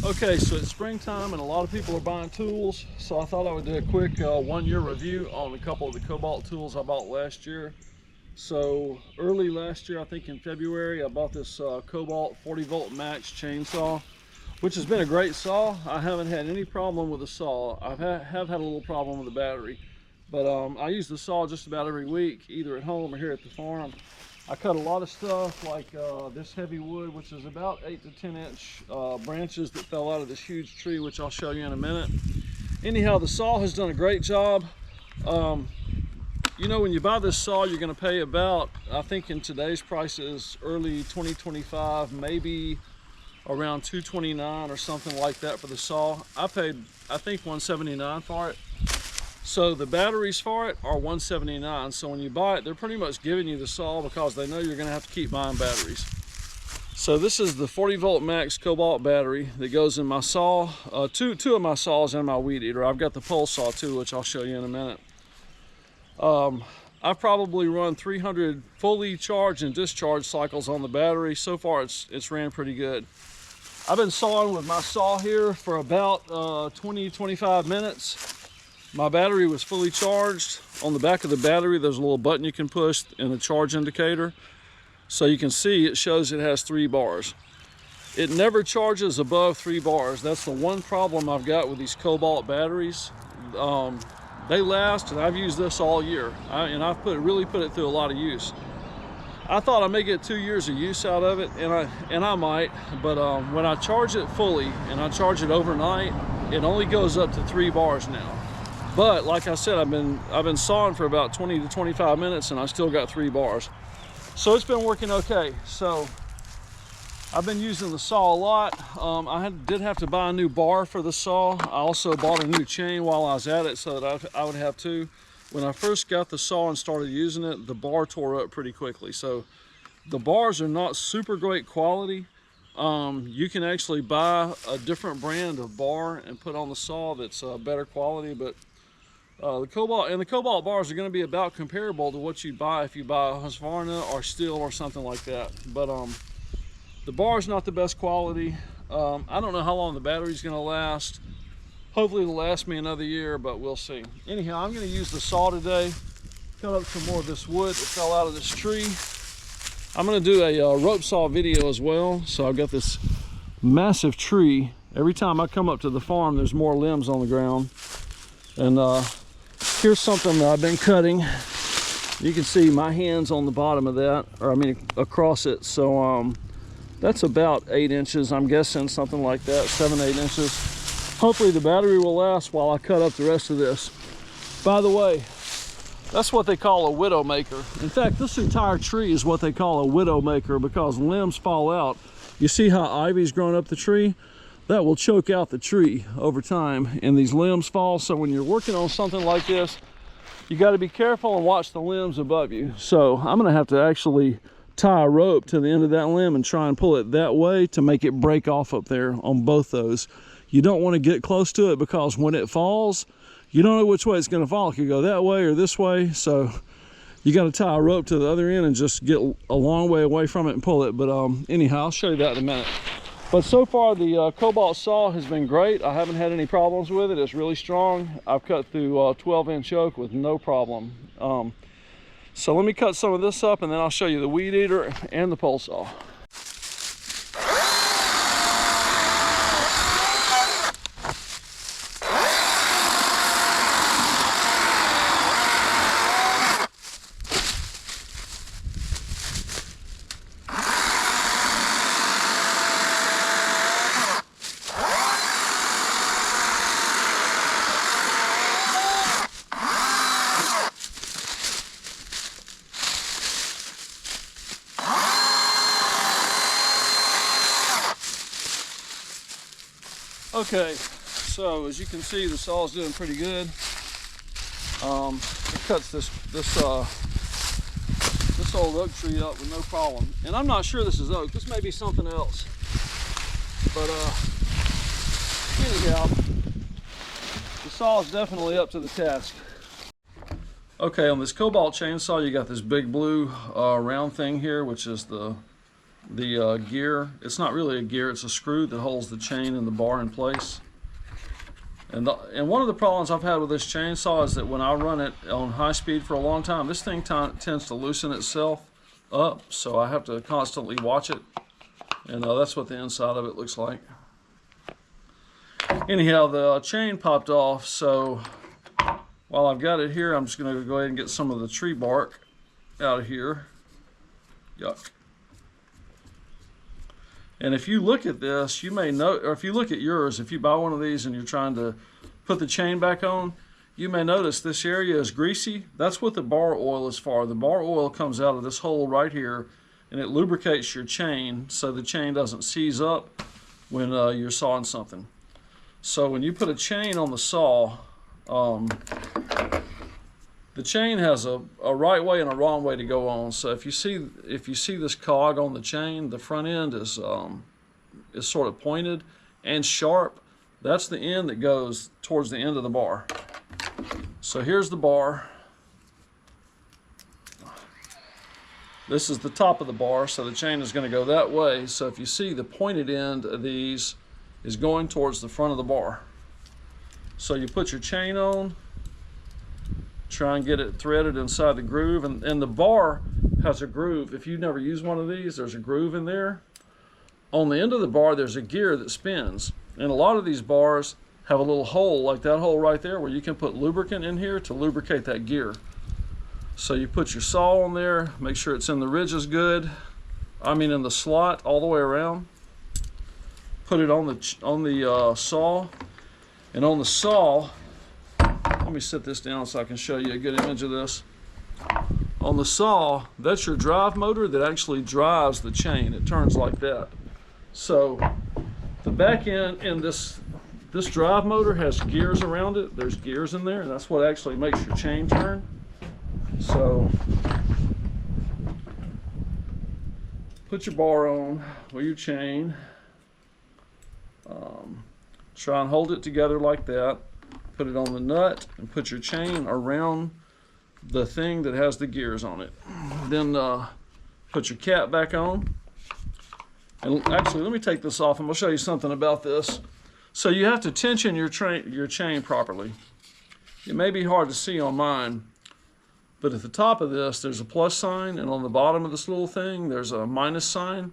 Okay, so it's springtime and a lot of people are buying tools, so I thought I would do a quick 1-year review on a couple of the Cobalt tools I bought last year. So early last year, I think in February, I bought this Cobalt 40-volt max chainsaw, which has been a great saw. I haven't had any problem with the saw. I have had a little problem with the battery, but I use the saw just about every week, either at home or here at the farm. I cut a lot of stuff like this heavy wood, which is about 8 to 10 inch branches that fell out of this huge tree, which I'll show you in a minute. Anyhow, the saw has done a great job. You know, when you buy this saw, you're going to pay about, I think in today's prices, early 2025, maybe around $229 or something like that for the saw. I paid, I think, $179 for it. So the batteries for it are $179. So when you buy it, they're pretty much giving you the saw because they know you're going to have to keep buying batteries. So this is the 40-volt max Cobalt battery that goes in my saw, two of my saws and my weed eater. I've got the pole saw too, which I'll show you in a minute. I've probably run 300 fully charged and discharged cycles on the battery. So far it's ran pretty good. I've been sawing with my saw here for about 20-25 minutes. My battery was fully charged. On the back of the battery, there's a little button you can push and a charge indicator. So you can see it shows it has 3 bars. It never charges above 3 bars. That's the one problem I've got with these Cobalt batteries. They last, and I've used this all year. And I've really put it through a lot of use. I thought I may get 2 years of use out of it, and I might, but when I charge it fully and I charge it overnight, it only goes up to 3 bars now. But like I said, I've been sawing for about 20 to 25 minutes and I still got 3 bars. So it's been working okay. So I've been using the saw a lot. I did have to buy a new bar for the saw. I also bought a new chain while I was at it so that I would have 2. When I first got the saw and started using it, the bar tore up pretty quickly. So the bars are not super great quality. You can actually buy a different brand of bar and put on the saw that's better quality, but the Cobalt bars are going to be about comparable to what you buy if you buy a Husqvarna or Steel or something like that. But the bar is not the best quality. I don't know how long the battery's going to last. Hopefully it'll last me another year, but we'll see. Anyhow, I'm going to use the saw today, cut up some more of this wood that fell out of this tree. I'm going to do a rope saw video as well. So I've got this massive tree. Every time I come up to the farm, there's more limbs on the ground. And here's something that I've been cutting. You can see my hands on the bottom of that, or I mean across it. So that's about 8 inches, I'm guessing, something like that, 7-8 inches. Hopefully the battery will last while I cut up the rest of this. By the way, that's what they call a widow maker. In fact, this entire tree is what they call a widow maker because limbs fall out. You see how ivy's growing up the tree? That will choke out the tree over time and these limbs fall. So when you're working on something like this, you got to be careful and watch the limbs above you. So I'm going to have to actually tie a rope to the end of that limb and try and pull it that way to make it break off up there on both those. You don't want to get close to it because when it falls, you don't know which way it's going to fall. It could go that way or this way. So you got to tie a rope to the other end and just get a long way away from it and pull it. But anyhow, I'll show you that in a minute. But so far the Cobalt saw has been great. I haven't had any problems with it. It's really strong. I've cut through 12-inch oak with no problem. So let me cut some of this up and then I'll show you the weed eater and the pole saw. Okay, so as you can see, the saw's doing pretty good. It cuts this old oak tree up with no problem. And I'm not sure this is oak. This may be something else. But anyhow, the saw is definitely up to the task. Okay, on this Cobalt chainsaw, you got this big blue round thing here, which is the the gear. It's not really a gear, it's a screw that holds the chain and the bar in place. And one of the problems I've had with this chainsaw is that when I run it on high speed for a long time, this thing tends to loosen itself up, so I have to constantly watch it. And that's what the inside of it looks like. Anyhow, the chain popped off, so while I've got it here, I'm just going to go ahead and get some of the tree bark out of here. Yuck. And if you look at this, you may know, or if you look at yours, if you buy one of these and you're trying to put the chain back on, you may notice this area is greasy. That's what the bar oil is for. The bar oil comes out of this hole right here, and it lubricates your chain so the chain doesn't seize up when you're sawing something. So when you put a chain on the saw, the chain has a right way and a wrong way to go on. So if you see this cog on the chain, the front end is sort of pointed and sharp. That's the end that goes towards the end of the bar. So here's the bar. This is the top of the bar, so the chain is going to go that way. So if you see, the pointed end of these is going towards the front of the bar. So you put your chain on, try and get it threaded inside the groove, and the bar has a groove. If you've never used one of these, there's a groove in there. On the end of the bar, there's a gear that spins, and a lot of these bars have a little hole like that hole right there where you can put lubricant in here to lubricate that gear. So you put your saw on there, make sure it's in the ridges good, in the slot all the way around. Put it on the saw, and on the saw, let me set this down so I can show you a good image of this. On the saw, that's your drive motor that actually drives the chain. It turns like that. So the back end in this drive motor has gears around it. There's gears in there, and that's what actually makes your chain turn. So put your bar on with your chain. Try and hold it together like that. Put it on the nut and put your chain around the thing that has the gears on it. Then put your cap back on. And actually, let me take this off and we'll show you something about this. So you have to tension your chain properly. It may be hard to see on mine, but at the top of this, there's a plus sign, and on the bottom of this little thing, there's a minus sign.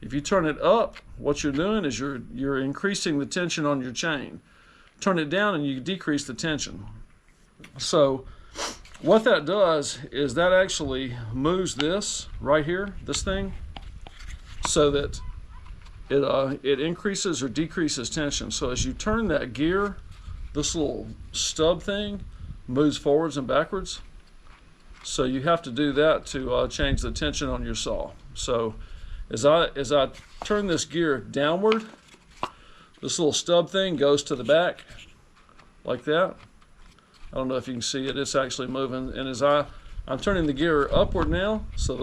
If you turn it up, what you're doing is you're increasing the tension on your chain. Turn it down and you decrease the tension. So what that does is that actually moves this right here, this thing, so that it increases or decreases tension. So as you turn that gear, this little stub thing moves forwards and backwards. So you have to do that to change the tension on your saw. So as I turn this gear downward, this little stub thing goes to the back like that. I don't know if you can see it, it's actually moving. And as I'm turning the gear upward now, so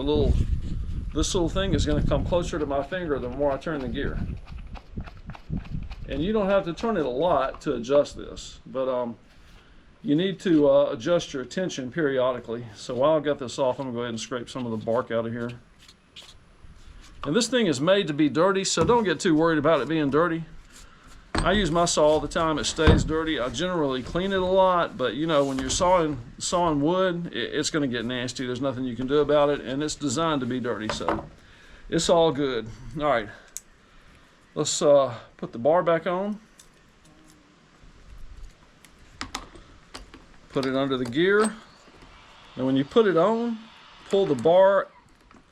this little thing is going to come closer to my finger the more I turn the gear. And you don't have to turn it a lot to adjust this, but you need to adjust your tension periodically. So while I've got this off, I'm going to go ahead and scrape some of the bark out of here. And this thing is made to be dirty, so don't get too worried about it being dirty. I use my saw all the time. It stays dirty. I generally clean it a lot, but you know, when you're sawing wood, it's going to get nasty. There's nothing you can do about it, and it's designed to be dirty, so it's all good. All right, let's put the bar back on. Put it under the gear, and when you put it on, pull the bar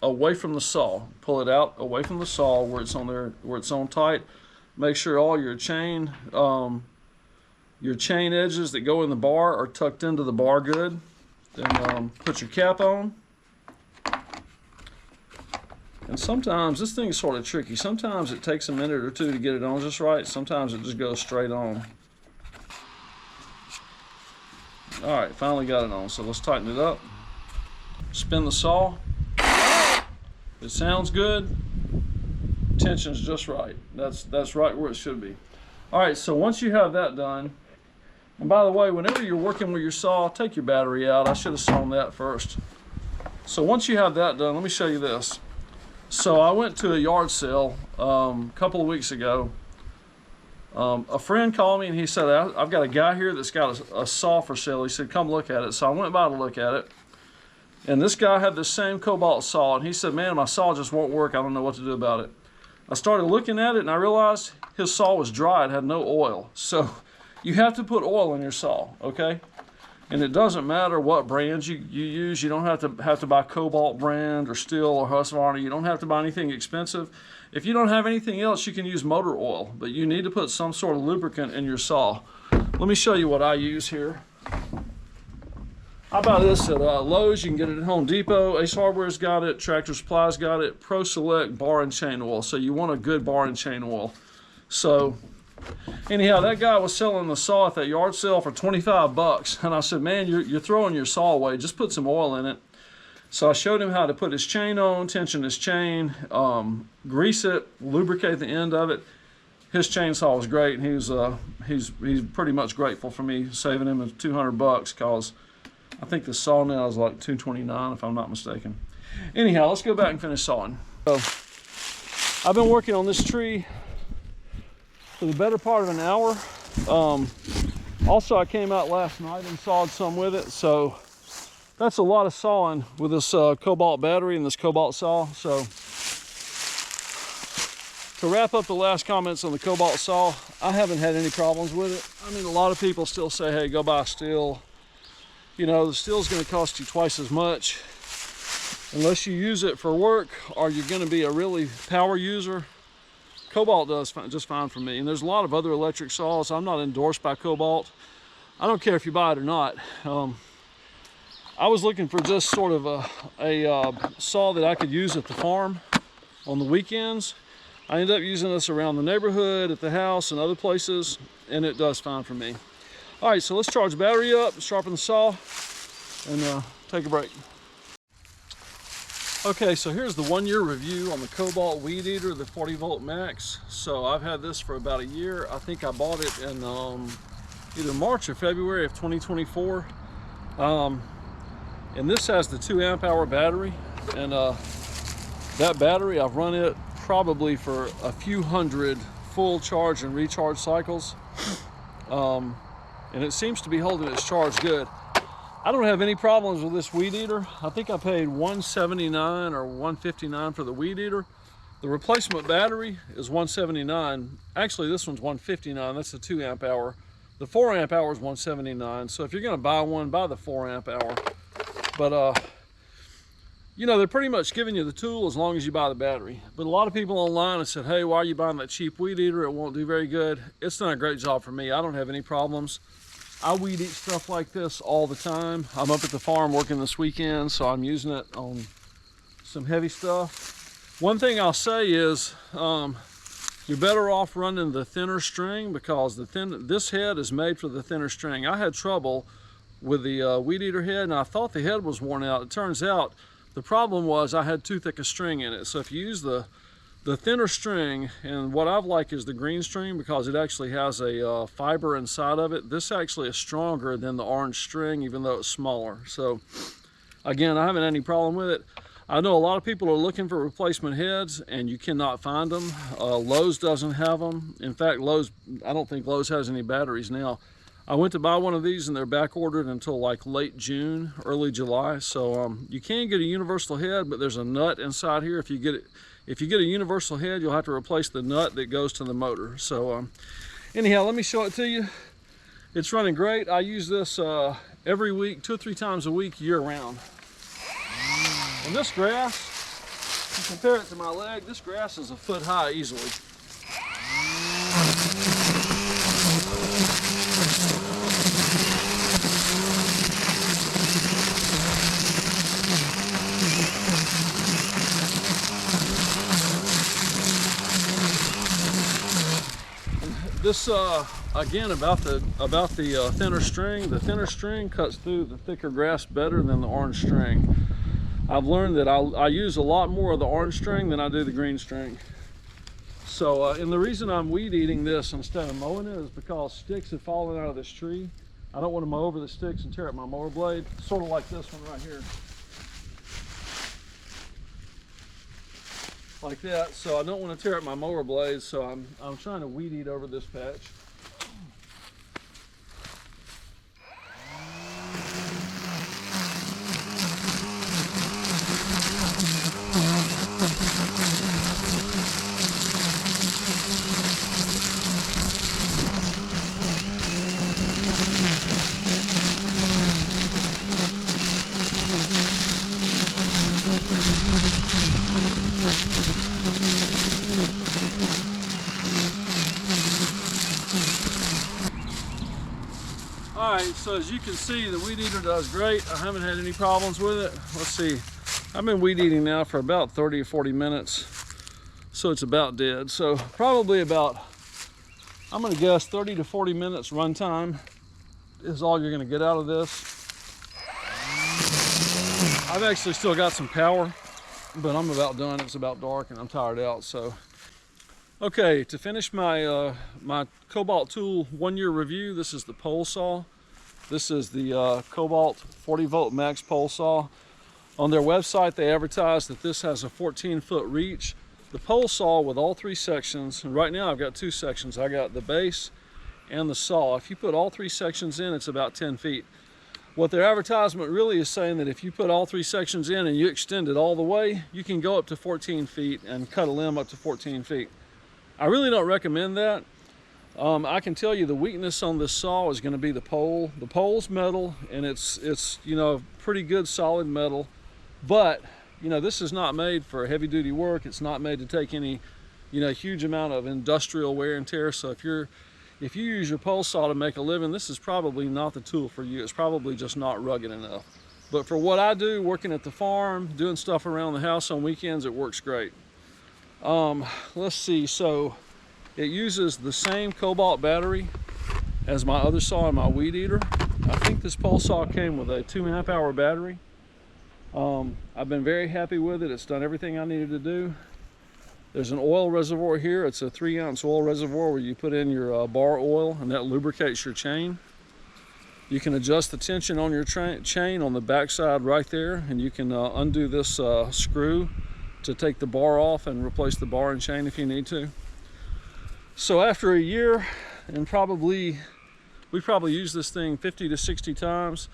away from the saw. Pull it out away from the saw where it's on there, where it's on tight. Make sure all your chain edges that go in the bar are tucked into the bar good. Then put your cap on. And sometimes this thing is sort of tricky. Sometimes it takes a minute or two to get it on just right. Sometimes it just goes straight on. All right, finally got it on. So let's tighten it up. Spin the saw. It sounds good. Tension's just right. That's right where it should be. All right, so once you have that done, and by the way, whenever you're working with your saw, take your battery out. I should have sawn that first. So once you have that done, let me show you this. So I went to a yard sale a couple of weeks ago. A friend called me and he said, I've got a guy here that's got a saw for sale. He said, come look at it. So I went by to look at it. And this guy had the same Cobalt saw, and he said, man, my saw just won't work. I don't know what to do about it. I started looking at it and I realized his saw was dry. It had no oil. So you have to put oil in your saw, okay? And it doesn't matter what brands you use. You don't have to buy Cobalt brand or Steel or Husqvarna. You don't have to buy anything expensive. If you don't have anything else, you can use motor oil, but you need to put some sort of lubricant in your saw. Let me show you what I use here. I buy this at Lowe's. You can get it at Home Depot. Ace Hardware's got it. Tractor Supply's got it. Pro Select bar and chain oil. So you want a good bar and chain oil. So anyhow, that guy was selling the saw at that yard sale for 25 bucks. And I said, man, you're throwing your saw away. Just put some oil in it. So I showed him how to put his chain on, tension his chain, grease it, lubricate the end of it. His chainsaw was great, and he's pretty much grateful for me saving him 200 bucks, because I think the saw now is like $229 if I'm not mistaken. Anyhow, let's go back and finish sawing. So I've been working on this tree for the better part of an hour. Also, I came out last night and sawed some with it, so that's a lot of sawing with this Cobalt battery and this Cobalt saw. So to wrap up the last comments on the Cobalt saw, I haven't had any problems with it. I mean, a lot of people still say, hey, go buy steel. You know, the steel's going to cost you twice as much unless you use it for work or you're going to be a really power user. Cobalt does just fine for me. And there's a lot of other electric saws. I'm not endorsed by Cobalt. I don't care if you buy it or not. I was looking for just sort of a saw that I could use at the farm on the weekends. I end up using this around the neighborhood, at the house, and other places, and it does fine for me. All right, so let's charge the battery up, sharpen the saw, and take a break. Okay, so here's the 1-year review on the Cobalt Weed Eater, the 40 volt max. So I've had this for about a year. I think I bought it in either March or February of 2024. And this has the 2 amp hour battery, and that battery, I've run it probably for a few hundred full charge and recharge cycles, and it seems to be holding its charge good. I don't have any problems with this Weed Eater. I think I paid $179 or $159 for the Weed Eater. The replacement battery is $179. Actually, this one's $159. That's the 2 amp hour. The 4 amp hour is $179. So if you're going to buy one, buy the 4 amp hour. But you know, they're pretty much giving you the tool as long as you buy the battery. But a lot of people online have said, hey, why are you buying that cheap Weed Eater? It won't do very good. It's done a great job for me. I don't have any problems. I weed eat stuff like this all the time. I'm up at the farm working this weekend, so I'm using it on some heavy stuff. One thing I'll say is you're better off running the thinner string, because this head is made for the thinner string. I had trouble with the Weed Eater head, and I thought the head was worn out. It turns out the problem was I had too thick a string in it. So if you use the thinner string, and what I've liked is the green string, because it actually has a fiber inside of it. This actually is stronger than the orange string, even though it's smaller. So again, I haven't had any problem with it. I know a lot of people are looking for replacement heads and you cannot find them. Lowe's doesn't have them. In fact, I don't think Lowe's has any batteries now. I went to buy one of these and they're back ordered until like late June, early July. So you can get a universal head, but there's a nut inside here. If you get a universal head, you'll have to replace the nut that goes to the motor. So anyhow, let me show it to you. It's running great. I use this every week, 2 or 3 times a week, year round. And this grass, if you compare it to my leg, this grass is a foot high easily. This again about the thinner string. The thinner string cuts through the thicker grass better than the orange string. I've learned that I use a lot more of the orange string than I do the green string. So and the reason I'm weed eating this instead of mowing it is because sticks have fallen out of this tree. I don't want to mow over the sticks and tear up my mower blade, sort of like this one right here. like that. So I don't want to tear up my mower blades, so I'm trying to weed eat over this patch. Alright, so as you can see, the weed eater does great. I haven't had any problems with it. Let's see, I've been weed eating now for about 30 or 40 minutes, so it's about dead. So probably about, I'm gonna guess 30 to 40 minutes run time is all you're gonna get out of this. I've actually still got some power, but I'm about done. It's about dark and I'm tired out. So okay, to finish my my Cobalt tool 1-year review, this is the pole saw. This is the Cobalt 40 volt max pole saw. On their website, they advertise that this has a 14-foot reach. The pole saw with all 3 sections, and right now I've got 2 sections. I got the base and the saw. If you put all 3 sections in, it's about 10 feet. What their advertisement really is saying that if you put all 3 sections in and you extend it all the way, you can go up to 14 feet and cut a limb up to 14 feet. I really don't recommend that. I can tell you the weakness on this saw is going to be the pole. The pole's metal, and it's you know, pretty good solid metal, but you know, this is not made for heavy duty work. It's not made to take any, you know, huge amount of industrial wear and tear. So if you use your pole saw to make a living, this is probably not the tool for you. It's probably just not rugged enough. But for what I do, working at the farm, doing stuff around the house on weekends, it works great. Let's see, so it uses the same Cobalt battery as my other saw and my weed eater. I think this pole saw came with a 2 amp-hour battery. I've been very happy with it. It's done everything I needed to do. There's an oil reservoir here. It's a 3-ounce oil reservoir where you put in your bar oil, and that lubricates your chain. You can adjust the tension on your chain on the back side right there, and you can undo this screw to take the bar off and replace the bar and chain if you need to. So after a year, and we probably use this thing 50 to 60 times,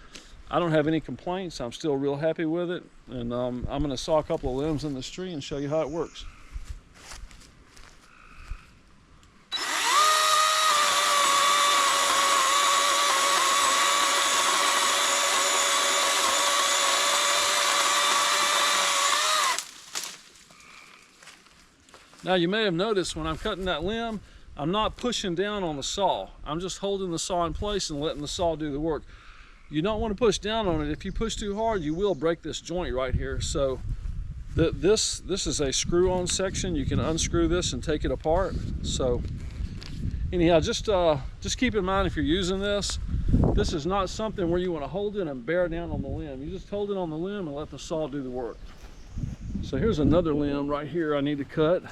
I don't have any complaints. I'm still real happy with it, and I'm going to saw a couple of limbs in this tree and show you how it works. Now you may have noticed when I'm cutting that limb, I'm not pushing down on the saw. I'm just holding the saw in place and letting the saw do the work. You don't want to push down on it. If you push too hard, you will break this joint right here. So this is a screw-on section. You can unscrew this and take it apart. So anyhow, just keep in mind if you're using this, this is not something where you want to hold it and bear down on the limb. You just hold it on the limb and let the saw do the work. So here's another limb right here I need to cut.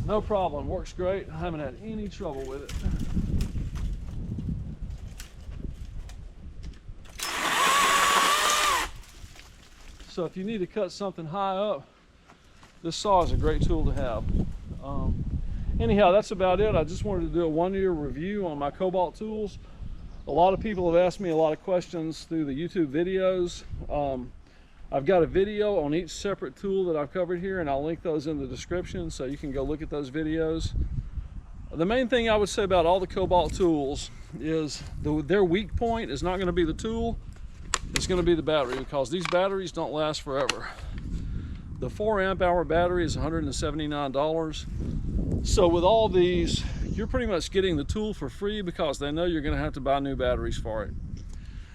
No problem, works great. I haven't had any trouble with it. So if you need to cut something high up, this saw is a great tool to have. Anyhow, that's about it. I just wanted to do a 1-year review on my Cobalt tools. A lot of people have asked me a lot of questions through the YouTube videos. I've got a video on each separate tool that I've covered here, and I'll link those in the description so you can go look at those videos. The main thing I would say about all the Cobalt tools is their weak point is not going to be the tool, it's going to be the battery, because these batteries don't last forever. The 4 amp-hour battery is $179. So with all these, you're pretty much getting the tool for free because they know you're going to have to buy new batteries for it.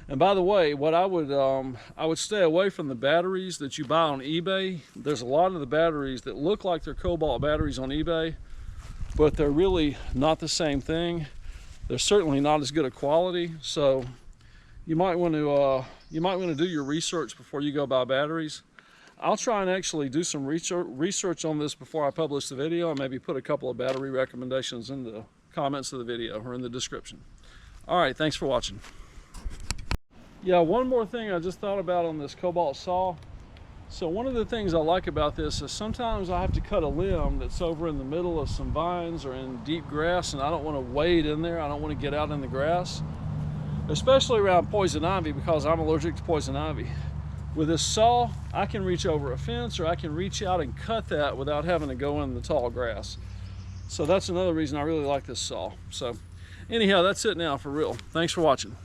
And by the way, what I would stay away from the batteries that you buy on eBay. There's a lot of the batteries that look like they're Cobalt batteries on eBay, but they're really not the same thing. They're certainly not as good a quality. So, you might want to do your research before you go buy batteries. I'll try and actually do some research on this before I publish the video, and maybe put a couple of battery recommendations in the comments of the video or in the description. All right, thanks for watching. Yeah, one more thing I just thought about on this Cobalt saw. So one of the things I like about this is sometimes I have to cut a limb that's over in the middle of some vines or in deep grass, and I don't want to wade in there. I don't want to get out in the grass, especially around poison ivy, because I'm allergic to poison ivy. With this saw, I can reach over a fence, or I can reach out and cut that without having to go in the tall grass. So that's another reason I really like this saw. So anyhow, that's it now for real. Thanks for watching.